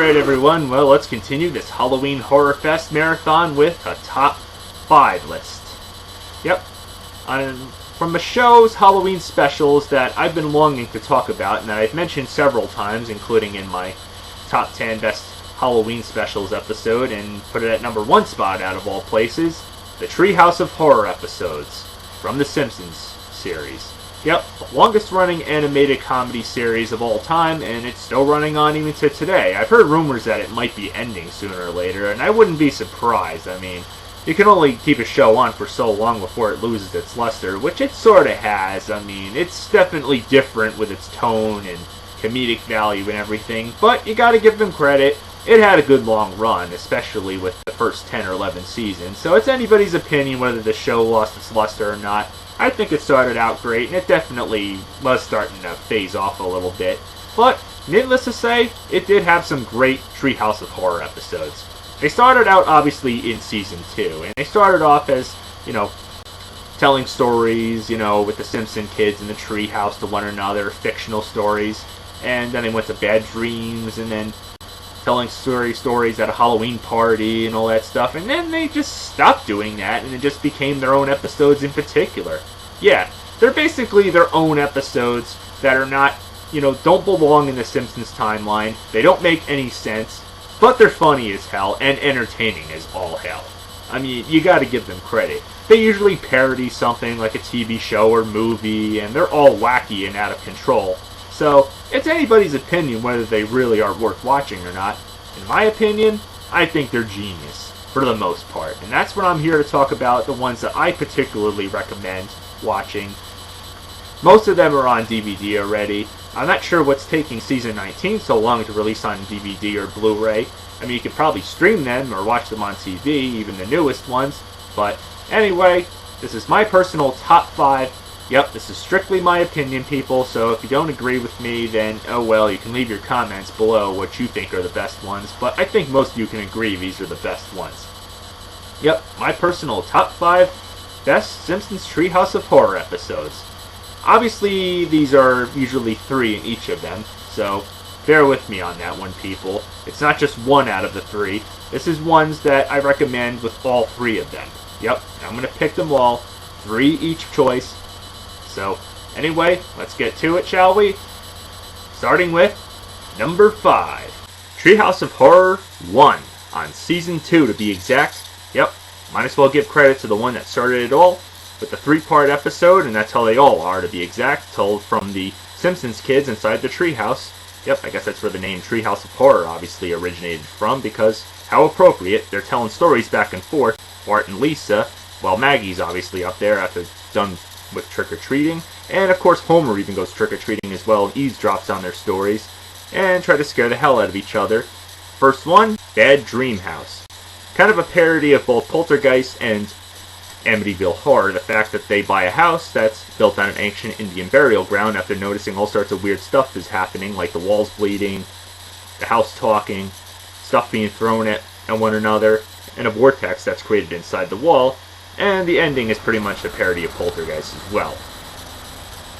Alright everyone, well let's continue this Halloween Horror Fest marathon with a top 5 list. Yep, from the show's Halloween specials that I've been longing to talk about and that I've mentioned several times, including in my top 10 best Halloween specials episode, and put it at number 1 spot out of all places, the Treehouse of Horror episodes from the Simpsons series. Yep, the longest running animated comedy series of all time, and it's still running on even to today. I've heard rumors that it might be ending sooner or later, and I wouldn't be surprised. I mean, you can only keep a show on for so long before it loses its luster, which it sort of has. I mean, it's definitely different with its tone and comedic value and everything, but you gotta give them credit. It had a good long run, especially with the first 10 or 11 seasons, so it's anybody's opinion whether the show lost its luster or not. I think it started out great, and it definitely was starting to phase off a little bit. But, needless to say, it did have some great Treehouse of Horror episodes. They started out, obviously, in Season 2, and they started off as, telling stories, with the Simpson kids in the treehouse to one another, fictional stories. And then they went to Bad Dreams, and then telling stories at a Halloween party and all that stuff, and then they just stopped doing that, and it just became their own episodes in particular. Yeah, they're basically their own episodes that are not, don't belong in the Simpsons timeline. They don't make any sense, but they're funny as hell and entertaining as all hell. I mean, you gotta give them credit. They usually parody something like a TV show or movie, and they're all wacky and out of control. So, it's anybody's opinion whether they really are worth watching or not. In my opinion, I think they're genius, for the most part. And that's what I'm here to talk about, the ones that I particularly recommend watching. Most of them are on DVD already. I'm not sure what's taking Season 19 so long to release on DVD or Blu-ray. I mean, you could probably stream them or watch them on TV, even the newest ones. But anyway, this is my personal top 5. Yep, this is strictly my opinion, people, so if you don't agree with me, then, oh well, you can leave your comments below what you think are the best ones, but I think most of you can agree these are the best ones. Yep, my personal top 5 best Simpsons Treehouse of Horror episodes. Obviously, these are usually 3 in each of them, so bear with me on that one, people. It's not just 1 out of the 3. This is ones that I recommend with all 3 of them. Yep, I'm going to pick them all, 3 each choice. So, anyway, let's get to it, shall we? Starting with number 5. Treehouse of Horror 1, on Season 2 to be exact. Yep, might as well give credit to the one that started it all, with the 3-part episode, and that's how they all are to be exact, told from the Simpsons kids inside the treehouse. Yep, I guess that's where the name Treehouse of Horror obviously originated from, because how appropriate, they're telling stories back and forth, Bart and Lisa, while Maggie's obviously up there after done with trick-or-treating, and of course Homer even goes trick-or-treating as well and eavesdrops on their stories, and try to scare the hell out of each other. First one, Bad Dream House. Kind of a parody of both Poltergeist and Amityville Horror, the fact that they buy a house that's built on an ancient Indian burial ground after noticing all sorts of weird stuff is happening, like the walls bleeding, the house talking, stuff being thrown at one another, and a vortex that's created inside the wall. And the ending is pretty much a parody of Poltergeist as well.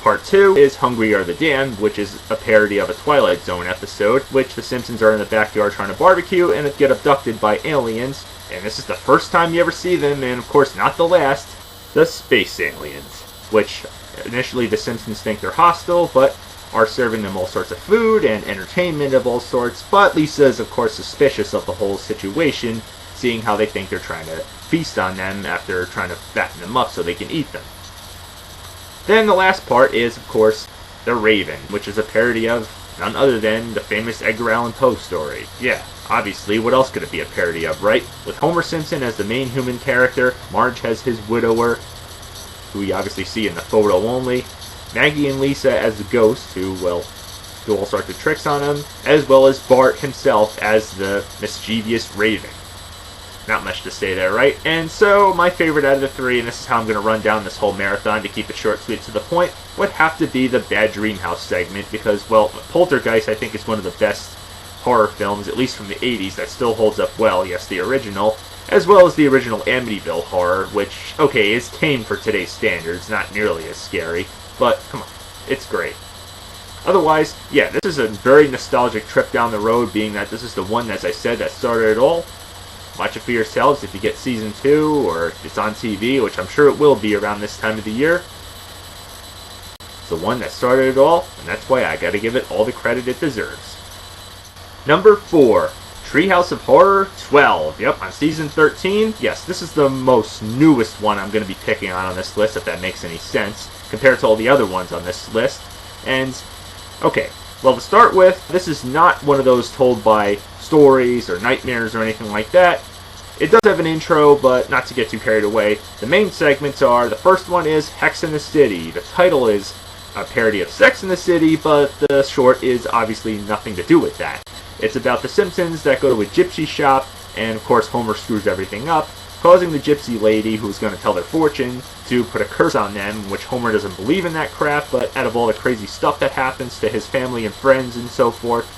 Part 2 is Hungry Are the Damned, which is a parody of a Twilight Zone episode, which the Simpsons are in the backyard trying to barbecue and get abducted by aliens. And this is the first time you ever see them, and of course not the last, the space aliens. Which, initially the Simpsons think they're hostile, but are serving them all sorts of food and entertainment of all sorts. But Lisa is of course suspicious of the whole situation, seeing how they think they're trying to feast on them after trying to fatten them up so they can eat them. Then the last part is, of course, The Raven, which is a parody of none other than the famous Edgar Allan Poe story. Yeah, obviously, what else could it be a parody of, right? With Homer Simpson as the main human character, Marge has his widower, who we obviously see in the photo only, Maggie and Lisa as the ghost, who, well, do all sorts of tricks on him, as well as Bart himself as the mischievous Raven. Not much to say there, right? And so, my favorite out of the 3, and this is how I'm going to run down this whole marathon to keep it short, sweet, to the point, would have to be the Bad Dream House segment, because, well, Poltergeist I think is one of the best horror films, at least from the 80s, that still holds up well, yes, the original, as well as the original Amityville Horror, which, okay, is tame for today's standards, not nearly as scary, but, come on, it's great. Otherwise, yeah, this is a very nostalgic trip down the road, being that this is the one, as I said, that started it all. Watch it for yourselves if you get season 2, or if it's on TV, which I'm sure it will be around this time of the year. It's the one that started it all, and that's why I gotta give it all the credit it deserves. Number 4, Treehouse of Horror 12. Yep, on season 13. Yes, this is the most newest one I'm gonna be picking on this list, if that makes any sense, compared to all the other ones on this list. And, okay, well, to start with, this is not one of those told by stories or nightmares or anything like that. It does have an intro, but not to get too carried away. The main segments are, the first one is Hex in the City. The title is a parody of Sex in the City, but the short is obviously nothing to do with that. It's about the Simpsons that go to a gypsy shop, and of course Homer screws everything up, causing the gypsy lady, who's going to tell their fortune, to put a curse on them, which Homer doesn't believe in that crap, but out of all the crazy stuff that happens to his family and friends and so forth,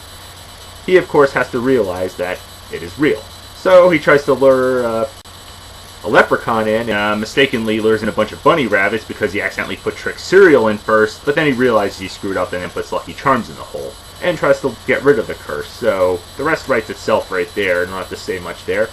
he of course has to realize that it is real. So he tries to lure a leprechaun in, mistakenly lures in a bunch of bunny rabbits because he accidentally put Trick cereal in first, but then he realizes he screwed up and then puts Lucky Charms in the hole, and tries to get rid of the curse. So the rest writes itself right there, and I don't have to say much there.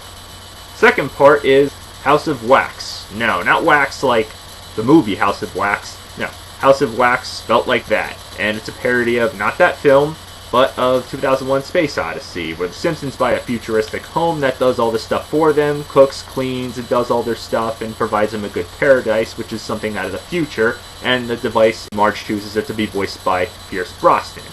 Second part is House of Wax. No, not wax like the movie House of Wax. No, House of Wax spelt like that. And it's a parody of not that film, but of 2001 Space Odyssey, where the Simpsons buy a futuristic home that does all the stuff for them, cooks, cleans, and does all their stuff, and provides them a good paradise, which is something out of the future, and the device, Marge chooses it to be voiced by Pierce Brosnan.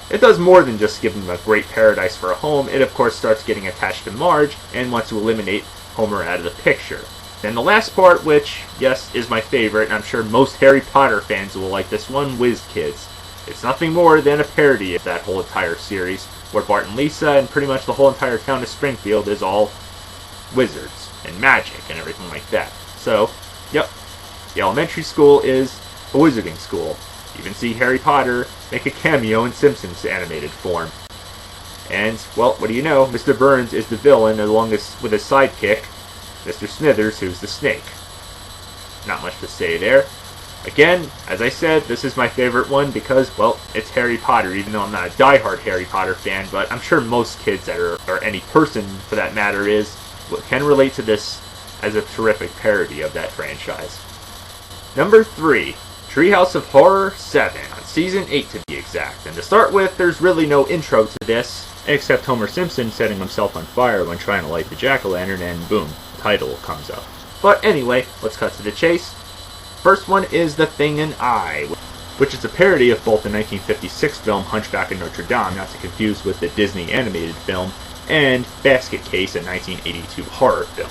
It does more than just give them a great paradise for a home. It of course starts getting attached to Marge and wants to eliminate Homer out of the picture. Then the last part, which, yes, is my favorite, and I'm sure most Harry Potter fans will like this one, Whiz Kids. It's nothing more than a parody of that whole entire series, where Bart and Lisa and pretty much the whole entire town of Springfield is all wizards and magic and everything like that. So, yep, the elementary school is a wizarding school. You even see Harry Potter make a cameo in Simpsons animated form. And, well, what do you know? Mr. Burns is the villain, along with his sidekick, Mr. Smithers, who's the snake. Not much to say there. Again, as I said, this is my favorite one because, well, it's Harry Potter, even though I'm not a diehard Harry Potter fan, but I'm sure most kids that are, or any person for that matter can relate to this as a terrific parody of that franchise. Number 3. Treehouse of Horror 7, on Season 8 to be exact. And to start with, there's really no intro to this, except Homer Simpson setting himself on fire when trying to light the jack-o'-lantern, and boom, title comes up. But anyway, let's cut to the chase. First one is The Thing and I, which is a parody of both the 1956 film Hunchback of Notre Dame, not to confuse with the Disney animated film, and Basket Case, a 1982 horror film.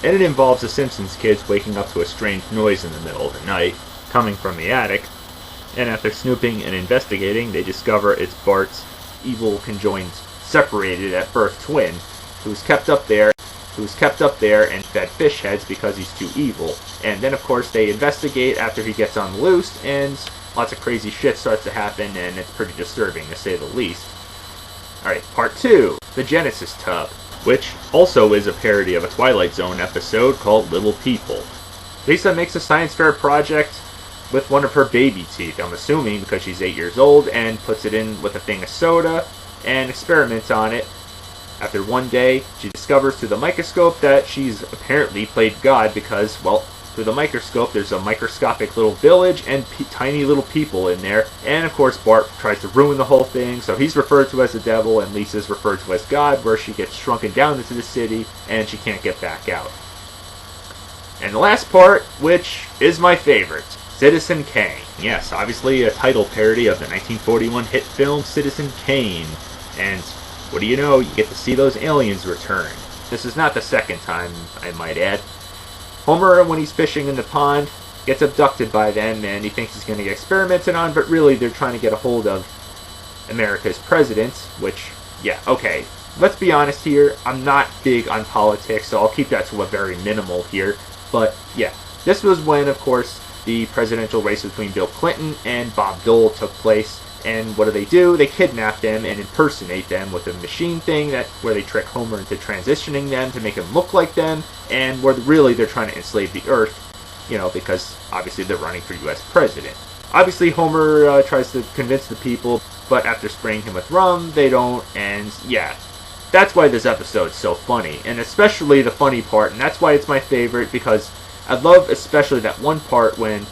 And it involves the Simpsons kids waking up to a strange noise in the middle of the night, coming from the attic, and after snooping and investigating, they discover it's Bart's evil conjoined, separated at birth twin, who's kept up there and fed fish heads because he's too evil. And then of course they investigate after he gets on the loose, and lots of crazy shit starts to happen, and it's pretty disturbing to say the least. Alright, part 2, The Genesis Tub, which also is a parody of a Twilight Zone episode called Little People. Lisa makes a science fair project with one of her baby teeth, I'm assuming because she's 8 years old, and puts it in with a thing of soda and experiments on it. After one day, she discovers through the microscope that she's apparently played God because, well, through the microscope there's a microscopic little village and tiny little people in there, and of course Bart tries to ruin the whole thing, so he's referred to as the devil and Lisa's referred to as God, where she gets shrunken down into the city and she can't get back out. And the last part, which is my favorite, Citizen Kane. Yes, obviously a title parody of the 1941 hit film Citizen Kane. And what do you know, you get to see those aliens return. This is not the second time, I might add. Homer, when he's fishing in the pond, gets abducted by them and he thinks he's going to get experimented on, but really they're trying to get a hold of America's president, which, yeah, okay. Let's be honest here, I'm not big on politics, so I'll keep that to a very minimal here. But, yeah, this was when, of course, the presidential race between Bill Clinton and Bob Dole took place. And what do? They kidnap them and impersonate them with a machine thing where they trick Homer into transitioning them to make him look like them, and where really they're trying to enslave the Earth, because obviously they're running for U.S. president. Obviously, Homer tries to convince the people, but after spraying him with rum, they don't, and yeah. That's why this episode's so funny, and especially the funny part, and that's why it's my favorite, because I love especially that one part when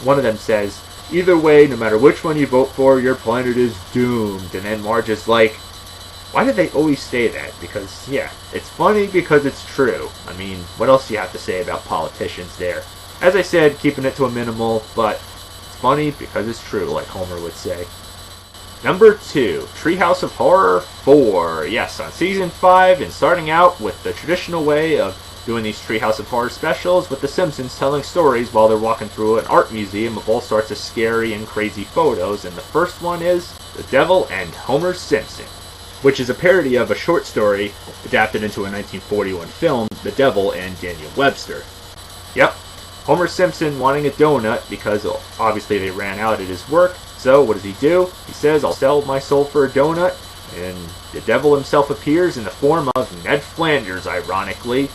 one of them says, either way, no matter which one you vote for, your planet is doomed. And then Marge is like, why do they always say that? Because, yeah, it's funny because it's true. I mean, what else do you have to say about politicians there? As I said, keeping it to a minimal, but it's funny because it's true, like Homer would say. Number 2, Treehouse of Horror 4. Yes, on Season 5, and starting out with the traditional way of doing these Treehouse of Horror specials with the Simpsons telling stories while they're walking through an art museum of all sorts of scary and crazy photos, and the first one is The Devil and Homer Simpson, which is a parody of a short story adapted into a 1941 film, The Devil and Daniel Webster. Yep, Homer Simpson wanting a donut because obviously they ran out at his work. So, what does he do? He says, I'll sell my soul for a donut, and the devil himself appears in the form of Ned Flanders, ironically.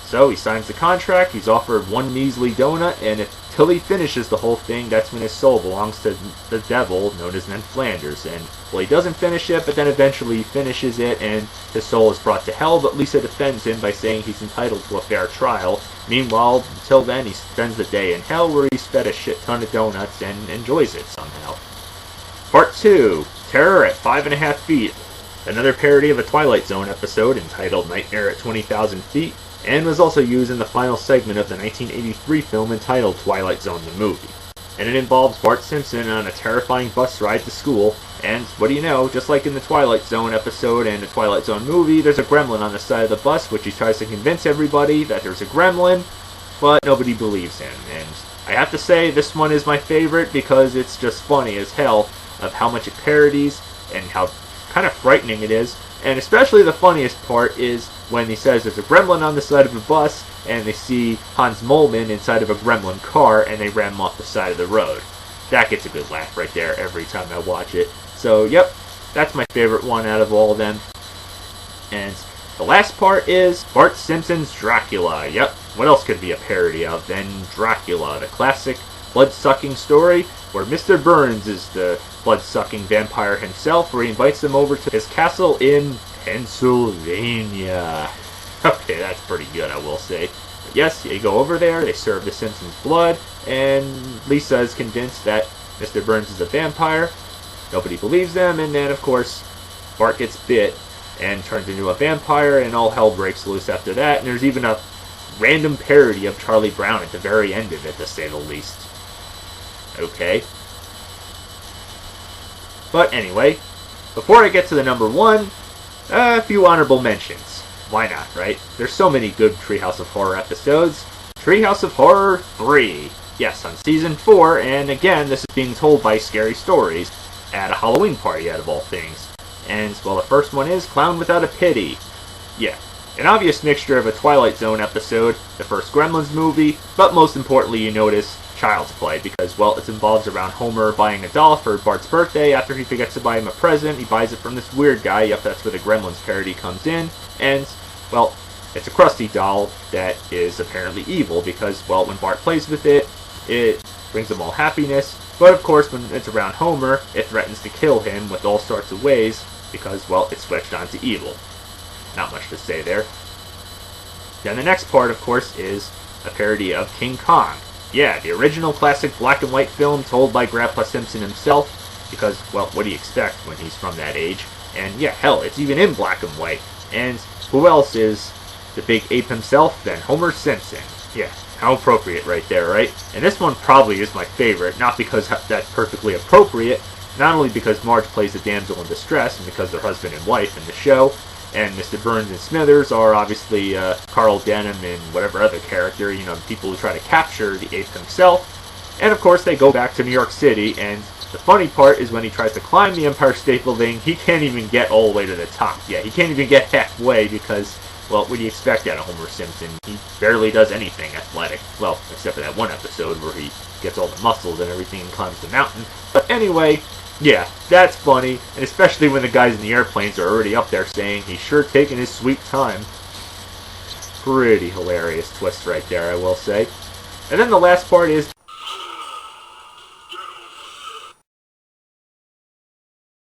So, he signs the contract, he's offered one measly donut, and until he finishes the whole thing, that's when his soul belongs to the devil, known as Ned Flanders. And, well, he doesn't finish it, but then eventually he finishes it, and his soul is brought to hell, but Lisa defends him by saying he's entitled to a fair trial. Meanwhile, until then, he spends the day in hell where he's fed a shit ton of donuts and enjoys it somehow. Part 2, Terror at 5.5 Feet, another parody of a Twilight Zone episode entitled Nightmare at 20,000 Feet, and was also used in the final segment of the 1983 film entitled Twilight Zone the Movie. And it involves Bart Simpson on a terrifying bus ride to school, and what do you know, just like in the Twilight Zone episode and the Twilight Zone movie, there's a gremlin on the side of the bus, which he tries to convince everybody that there's a gremlin, but nobody believes him. And I have to say, this one is my favorite because it's just funny as hell of how much it parodies and how kind of frightening it is. And especially the funniest part is when he says there's a gremlin on the side of a bus, and they see Hans Moleman inside of a gremlin car, and they ram him off the side of the road. That gets a good laugh right there every time I watch it. So, yep, that's my favorite one out of all of them. And the last part is Bart Simpson's Dracula. Yep, what else could be a parody of than Dracula, the classic blood-sucking story where Mr. Burns is the blood-sucking vampire himself, where he invites them over to his castle in Pennsylvania. Okay, that's pretty good, I will say. But yes, you go over there, they serve the Simpsons blood, and Lisa is convinced that Mr. Burns is a vampire. Nobody believes them, and then, of course, Bart gets bit and turns into a vampire, and all hell breaks loose after that, and there's even a random parody of Charlie Brown at the very end of it, to say the least. Okay. But anyway, before I get to the number 1, a few honorable mentions. Why not, right? There's so many good Treehouse of Horror episodes. Treehouse of Horror 3. Yes, on Season 4, and again, this is being told by Scary Stories at a Halloween party, out of all things. And, well, the first one is Clown Without a Pity. Yeah, an obvious mixture of a Twilight Zone episode, the first Gremlins movie, but most importantly, you notice Child's Play, because, well, it involves around Homer buying a doll for Bart's birthday. After he forgets to buy him a present, he buys it from this weird guy. Yep, that's where the Gremlins parody comes in. And, well, it's a Krusty doll that is apparently evil, because, well, when Bart plays with it, it brings him all happiness. But, of course, when it's around Homer, it threatens to kill him with all sorts of ways, because, well, it's switched on to evil. Not much to say there. Then the next part, of course, is a parody of King Kong. Yeah, the original classic black and white film told by Grandpa Simpson himself, because, well, what do you expect when he's from that age? And yeah, hell, it's even in black and white. And who else is the big ape himself than Homer Simpson? Yeah, how appropriate right there, right? And this one probably is my favorite, not because that's perfectly appropriate, not only because Marge plays the damsel in distress, and because they're husband and wife in the show, and Mr. Burns and Smithers are obviously Carl Denham and whatever other character, you know, the people who try to capture the ape himself. And of course they go back to New York City, and the funny part is when he tries to climb the Empire State Building, he can't even get all the way to the top. Yeah, he can't even get halfway because, well, what do you expect out of Homer Simpson? He barely does anything athletic. Well, except for that one episode where he gets all the muscles and everything and climbs the mountain. But anyway, yeah, that's funny, and especially when the guys in the airplanes are already up there saying he's sure taking his sweet time. Pretty hilarious twist right there, I will say. And then the last part is